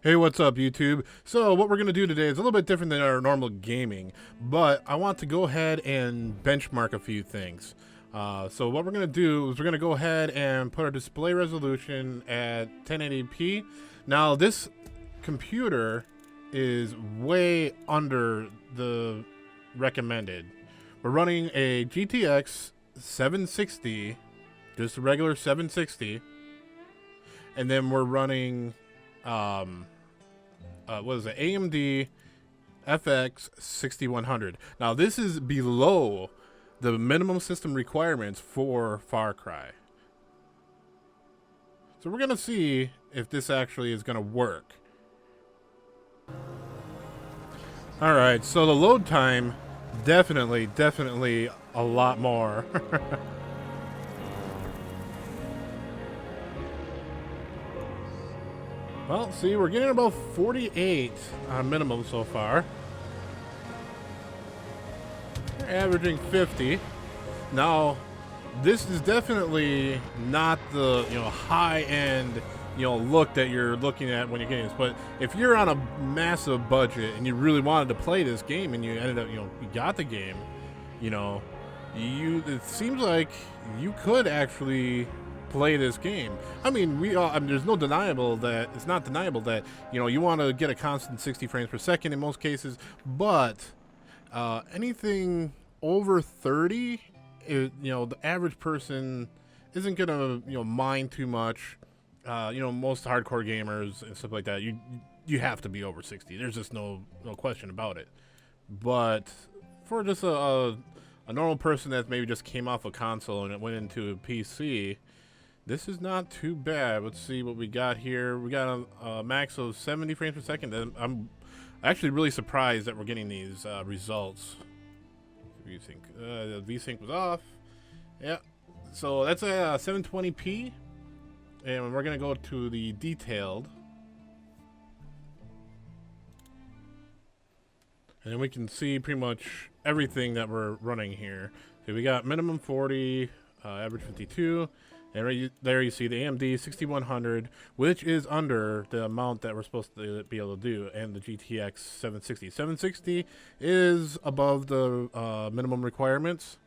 Hey, what's up, YouTube? So what we're going to do today is a little bit different than our normal gaming, but I want to go ahead and benchmark a few things. So what we're going to do is we're going to go ahead and put our display resolution at 1080p. Now, this computer is way under the recommended. We're running a GTX 760, just a regular 760, and then we're running what is it? AMD FX-6100. Now this is below the minimum system requirements for Far Cry. So we're gonna see if this actually is gonna work. All right, so the load time definitely a lot more. Well, see, we're getting about 48 on minimum so far. We're averaging 50. Now, this is definitely not the high-end look that you're looking at when you're getting this. But if you're on a massive budget and you really wanted to play this game and you ended up you got the game, it seems like you could actually play this game. I mean, there's no deniable that it's not deniable that you want to get a constant 60 frames per second in most cases, but anything over 30, the average person isn't gonna mind too much. Most hardcore gamers and stuff like that, you have to be over 60. There's just no question about it. But for just a normal person that maybe just came off a console and it went into a PC, this is not too bad. Let's see what we got here. We got a max of 70 frames per second. I'm actually really surprised that we're getting these results. VSync. The VSync was off. Yeah. So that's a 720p. And we're going to go to the detailed. And then we can see pretty much everything that we're running here. So we got minimum 40, average 52. And right there you see the AMD 6100, which is under the amount that we're supposed to be able to do, and the GTX 760. 760 is above the minimum requirements,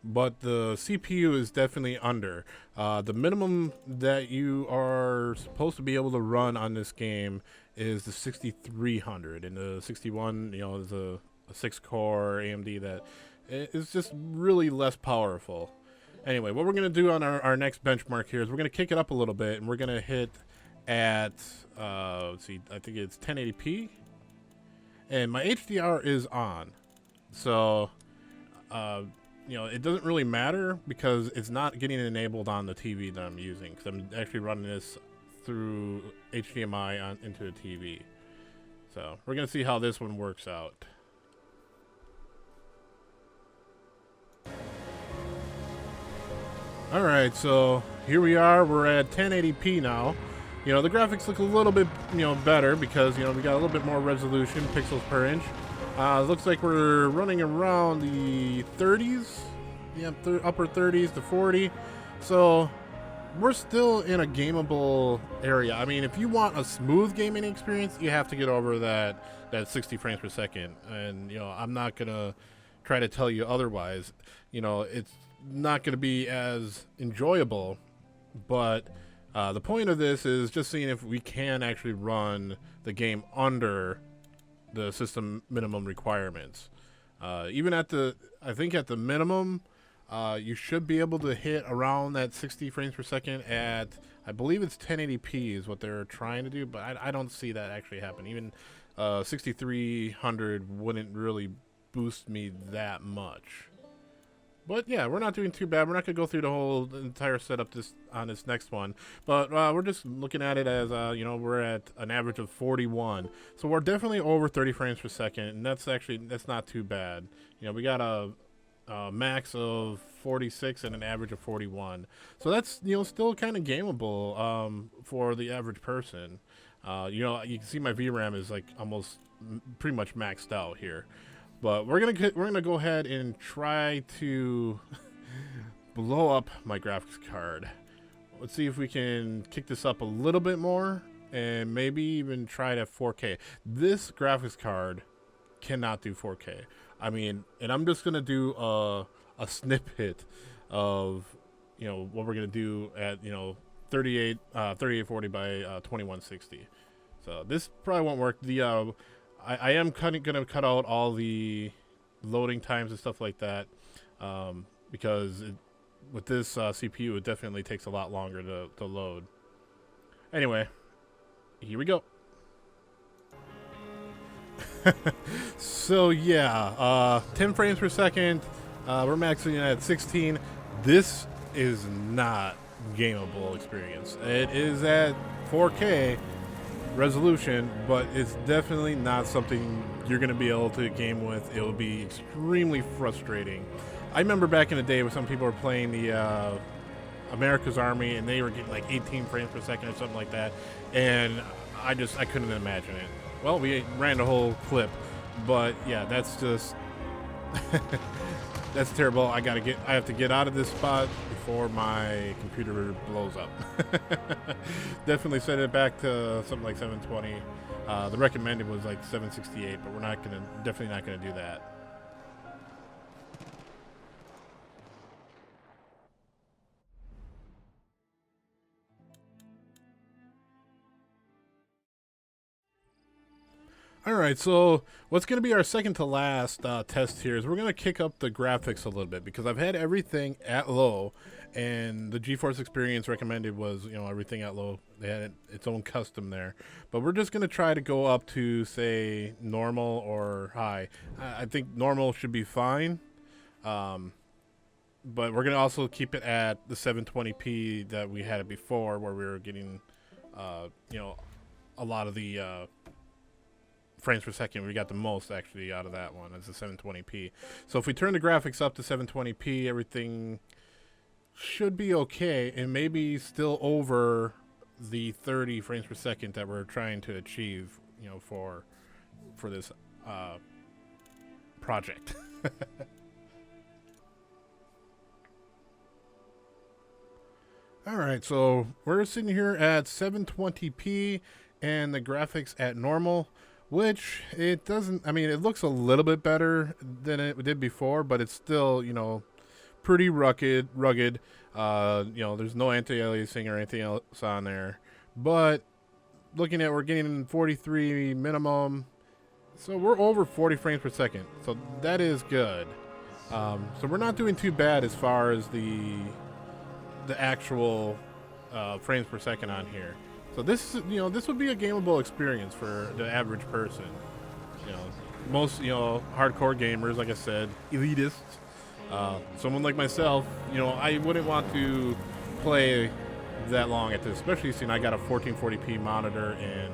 but the CPU is definitely under. The minimum that you are supposed to be able to run on this game is the 6300, and the 61, is a 6-core AMD that is just really less powerful. Anyway, what we're going to do on our next benchmark here is we're going to kick it up a little bit, and we're going to hit at, let's see, I think it's 1080p. And my HDR is on. So, it doesn't really matter because it's not getting enabled on the TV that I'm using, because I'm actually running this through HDMI into a TV. So, we're going to see how this one works out. Alright, so here we are. We're at 1080p now. The graphics look a little bit, better because, we got a little bit more resolution, pixels per inch. Looks like we're running around the 30s. Yeah, upper 30s to 40. So we're still in a gameable area. I mean, if you want a smooth gaming experience, you have to get over that 60 frames per second. And, I'm not going to try to tell you otherwise. It's not going to be as enjoyable, but the point of this is just seeing if we can actually run the game under the system minimum requirements. Even at the minimum, you should be able to hit around that 60 frames per second at, I believe it's 1080p is what they're trying to do, but I don't see that actually happen. Even 6300 wouldn't really boost me that much. But yeah, we're not doing too bad. We're not going to go through the whole entire setup on this next one. But we're just looking at it as, we're at an average of 41. So we're definitely over 30 frames per second. And that's not too bad. We got a max of 46 and an average of 41. So that's, still kind of gameable for the average person. You can see my VRAM is like almost pretty much maxed out here. But we're gonna go ahead and try to blow up my graphics card. Let's see if we can kick this up a little bit more. and maybe even try it at 4K. This graphics card cannot do 4K. I mean, and I'm just gonna do a snippet of, you know, what we're gonna do at, you know, 3840 by 2160. So this probably won't work. I am gonna cut out all the loading times and stuff like that, because with this CPU, it definitely takes a lot longer to load. Anyway, here we go. So yeah, 10 frames per second. We're maxing at 16. This is not gameable experience. It is at 4K resolution, but it's definitely not something you're going to be able to game with. It will be extremely frustrating. I remember back in the day when some people were playing the America's Army and they were getting like 18 frames per second or something like that, and I couldn't imagine it. Well, we ran the whole clip, but yeah, that's just that's terrible. I have to get out of this spot before my computer blows up. Definitely set it back to something like 720. The recommended was like 768, but we're definitely not gonna do that. Alright, so what's going to be our second to last test here is we're going to kick up the graphics a little bit, because I've had everything at low, and the GeForce Experience recommended was, you know, everything at low. They had its own custom there. But we're just going to try to go up to, say, normal or high. I think normal should be fine, but we're going to also keep it at the 720p that we had it before, where we were getting, you know, a lot of the frames per second. We got the most actually out of that one as the 720p. So if we turn the graphics up to 720p, everything should be okay, and maybe still over the 30 frames per second that we're trying to achieve, you know, for this project. All right, so we're sitting here at 720p and the graphics at normal, which it doesn't, I mean, it looks a little bit better than it did before, but it's still, you know, pretty rugged. You know, there's no anti-aliasing or anything else on there. But looking at, we're getting 43 minimum, so we're over 40 frames per second. So that is good. So we're not doing too bad as far as the actual frames per second on here. So this is, you know, this would be a gameable experience for the average person. You know, most, you know, hardcore gamers, like I said, elitists, someone like myself, you know, I wouldn't want to play that long at this, especially seeing I got a 1440p monitor and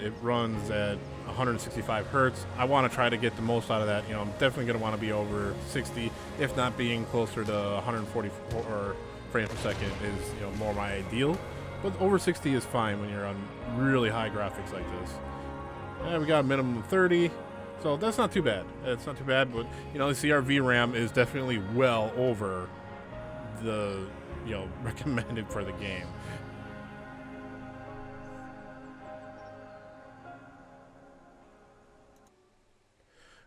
it runs at 165 hertz. I want to try to get the most out of that. You know, I'm definitely going to want to be over 60, if not being closer to 144 frames per second is, you know, more my ideal. But over 60 is fine when you're on really high graphics like this. And we got a minimum of 30, so that's not too bad. It's not too bad, but, you know, the CRV RAM is definitely well over the, you know, recommended for the game.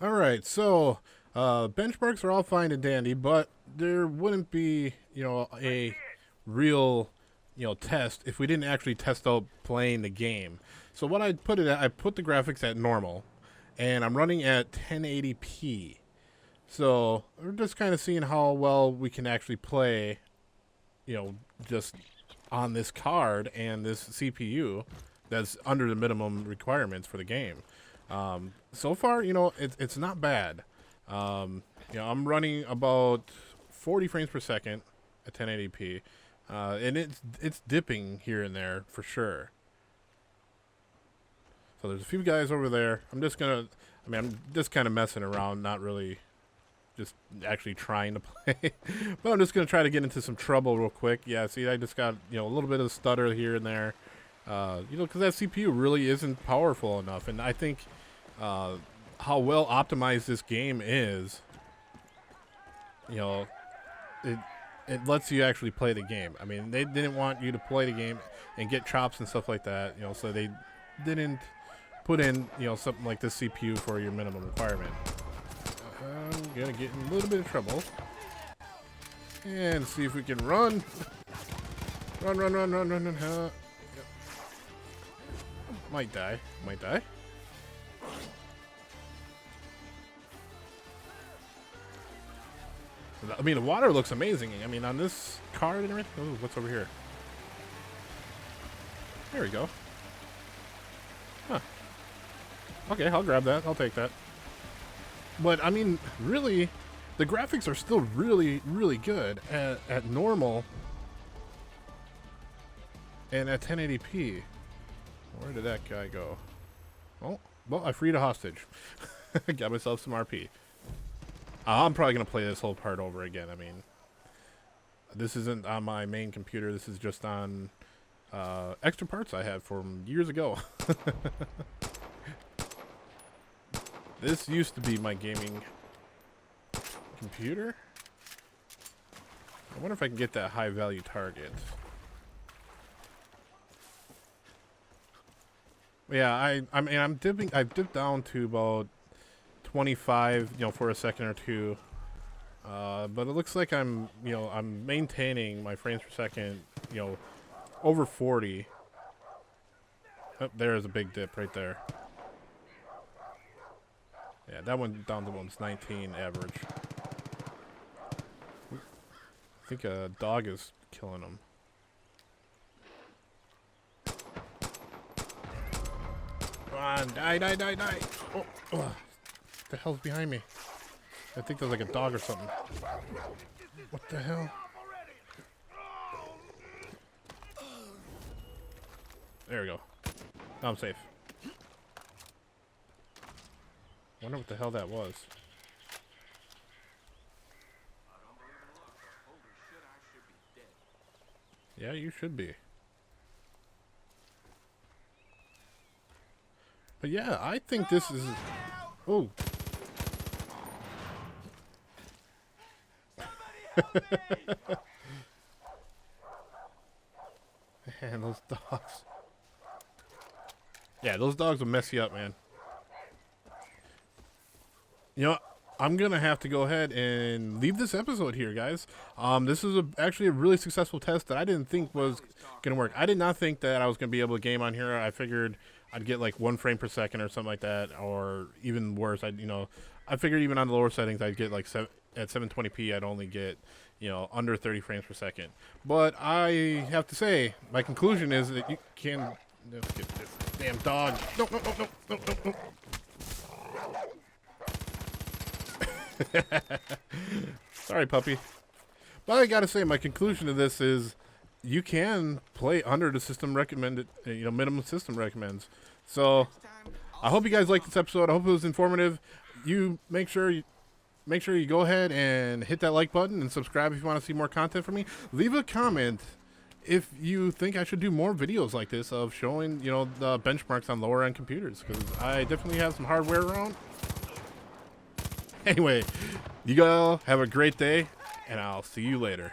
All right, so benchmarks are all fine and dandy, but there wouldn't be, you know, a real, you know, test if we didn't actually test out playing the game. So what I put it at, I put the graphics at normal, and I'm running at 1080p. So we're just kind of seeing how well we can actually play, you know, just on this card and this CPU that's under the minimum requirements for the game. So far, you know, it's not bad. You know, I'm running about 40 frames per second at 1080p. And it's dipping here and there for sure. So there's a few guys over there. I'm just kind of messing around, not really just actually trying to play. But I'm just gonna try to get into some trouble real quick. Yeah, see, I just got, you know, a little bit of stutter here and there. You know, because that CPU really isn't powerful enough, and I think how well optimized this game is, you know, it lets you actually play the game. I mean, they didn't want you to play the game and get chops and stuff like that, you know, so they didn't put in, you know, something like this CPU for your minimum requirement. I'm gonna get in a little bit of trouble. And see if we can run. Run, run, run, run, run, run. Yep. Might die. Might die. I mean, the water looks amazing. I mean, on this card and everything. Oh, what's over here? There we go. Huh. Okay, I'll grab that. I'll take that. But, I mean, really, the graphics are still really, really good at normal and at 1080p. Where did that guy go? Oh, well, I freed a hostage. Got myself some RP. I'm probably going to play this whole part over again. I mean, this isn't on my main computer. This is just on extra parts I have from years ago. This used to be my gaming computer. I wonder if I can get that high value target. Yeah, I mean, I've dipped down to about 25, you know, for a second or two. But it looks like I'm maintaining my frames per second, you know, over 40. Oh, there's a big dip right there. Yeah, that went down to almost 19 average. I think a dog is killing him. Come on, die, die, die, die. Oh, what the hell's behind me? I think there's like a dog or something. What the hell? There we go. Now I'm safe. Wonder what the hell that was. Yeah, you should be. But yeah, I think this is... Oh. Man, those dogs. Yeah, those dogs will mess you up, man. You know, I'm going to have to go ahead and leave this episode here, guys. This is actually a really successful test that I didn't think was going to work. I did not think that I was going to be able to game on here. I figured I'd get like 1 frame per second or something like that, or even worse. I figured even on the lower settings, I'd get like at 720p, I'd only get, you know, under 30 frames per second. But I have to say, my conclusion is that you can... Let's get this damn dog. No, no, no, no, no, no, no. Sorry, puppy. But I gotta say, my conclusion to this is you can play under the system recommended, you know, minimum system recommends. So I hope you guys liked this episode. I hope it was informative. You make sure you go ahead and hit that like button and subscribe if you want to see more content from me. Leave a comment if you think I should do more videos like this of showing, you know, the benchmarks on lower end computers, because I definitely have some hardware around. Anyway, you all have a great day, and I'll see you later.